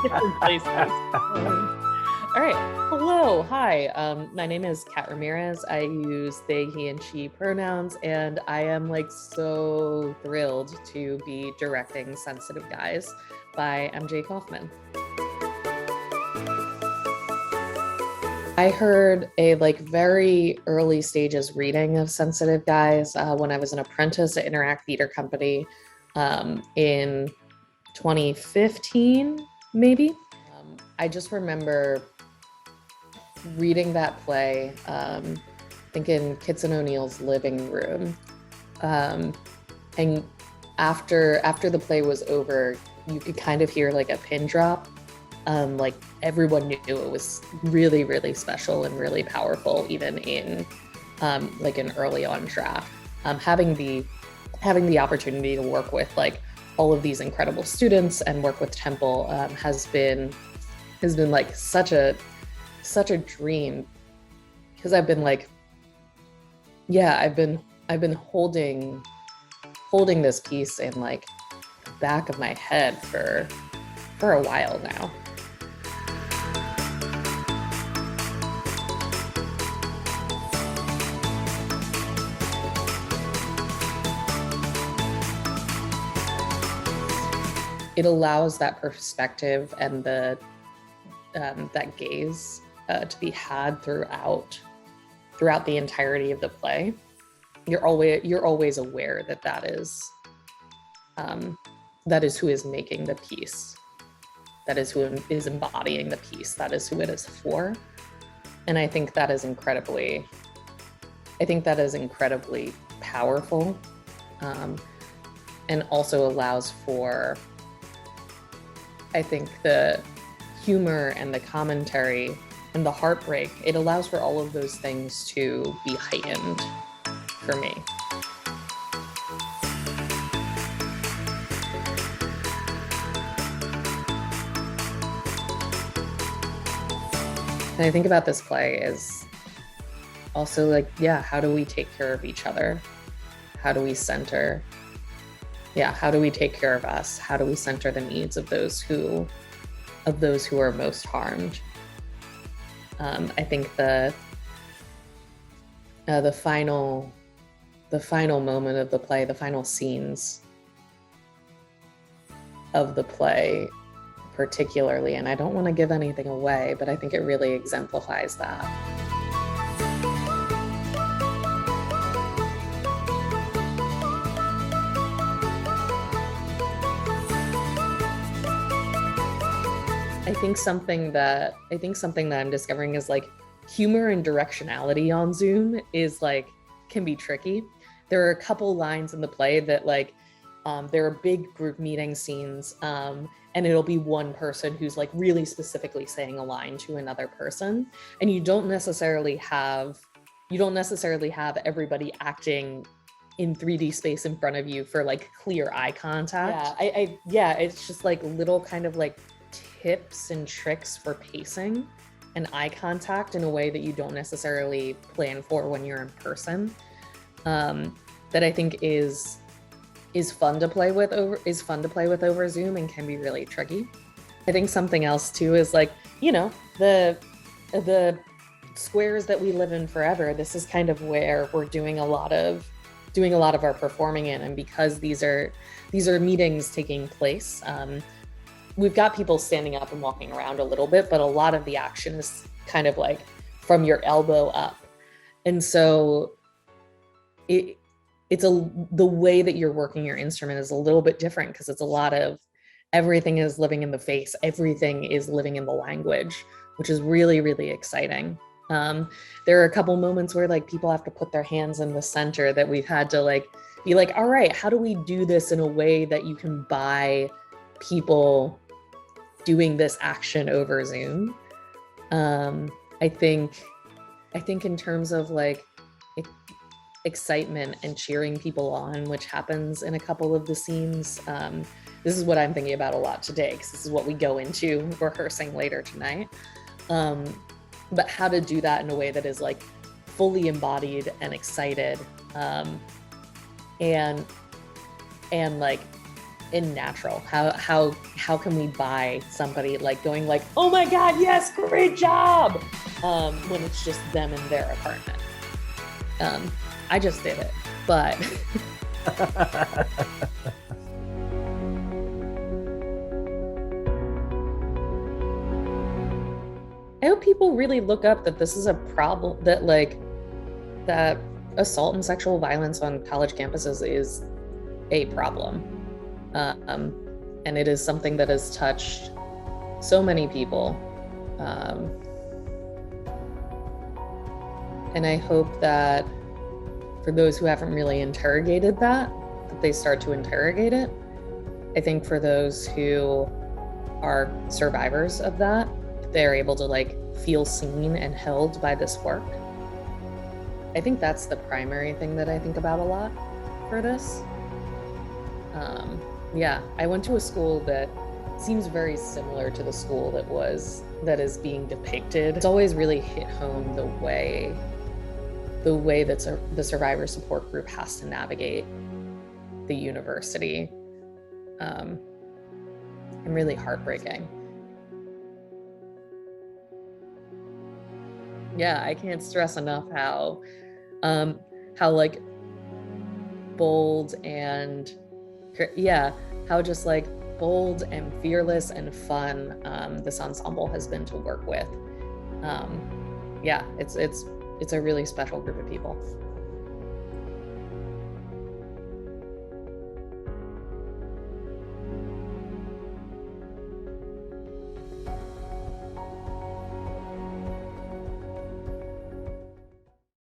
different places. All right. Hello. Hi. My name is Cat Ramirez. I use they, he, and she pronouns, and I am like so thrilled to be directing Sensitive Guys by MJ Kaufman. I heard a like very early stages reading of Sensitive Guys when I was an apprentice at Interact Theater Company in 2015, maybe. I just remember reading that play, thinking Kitson O'Neill's living room. And after the play was over, you could kind of hear like a pin drop. Like everyone knew it was really, really special and really powerful, even in like an early on draft. Having the opportunity to work with like all of these incredible students and work with Temple has been like such a dream, because I've been like, yeah, I've been holding this piece in like the back of my head for a while now. It allows that perspective and that gaze to be had throughout the entirety of the play. You're always aware that is who is making the piece. That is who is embodying the piece. That is who it is for. And I think that is incredibly powerful, and also allows for, I think, the humor and the commentary and the heartbreak. It allows for all of those things to be heightened for me. And I think about this play is also like, yeah, how do we take care of each other? How do we center? Yeah, how do we take care of us? How do we center the needs of those who are most harmed? I think the final moment of the play, the final scenes of the play particularly, and I don't want to give anything away, but I think it really exemplifies that. I think something that I'm discovering is like humor and directionality on Zoom is like, can be tricky. There are a couple lines in the play that like, there are big group meeting scenes, and it'll be one person who's like really specifically saying a line to another person. And you don't necessarily have everybody acting in 3D space in front of you for like clear eye contact. Yeah, it's just like little kind of like tips and tricks for pacing and eye contact in a way that you don't necessarily plan for when you're in person, that I think is fun to play with over Zoom and can be really tricky. I think something else too is like, you know, the squares that we live in forever. This is kind of where we're doing a lot of our performing in, and because these are meetings taking place, we've got people standing up and walking around a little bit, but a lot of the action is kind of like from your elbow up. And so the way that you're working your instrument is a little bit different, because it's a lot of everything is living in the face, everything is living in the language, which is really, really exciting. There are a couple moments where like people have to put their hands in the center that we've had to like be like, all right, how do we do this in a way that you can buy people doing this action over Zoom? I think in terms of like excitement and cheering people on, which happens in a couple of the scenes, this is what I'm thinking about a lot today, because this is what we go into rehearsing later tonight. But how to do that in a way that is like fully embodied and excited, and like in natural. How can we buy somebody like going like, oh my God, yes, great job, when it's just them in their apartment. I just did it, but I hope people really look up that this is a problem, that like that assault and sexual violence on college campuses is a problem. And it is something that has touched so many people. And I hope that for those who haven't really interrogated that they start to interrogate it. I think for those who are survivors of that, they're able to like feel seen and held by this work. I think that's the primary thing that I think about a lot for this. Yeah, I went to a school that seems very similar to the school that is being depicted. It's always really hit home the way that the survivor support group has to navigate the university, and really heartbreaking. Yeah, I can't stress enough how like bold and how just like bold and fearless and fun this ensemble has been to work with. Yeah, it's a really special group of people.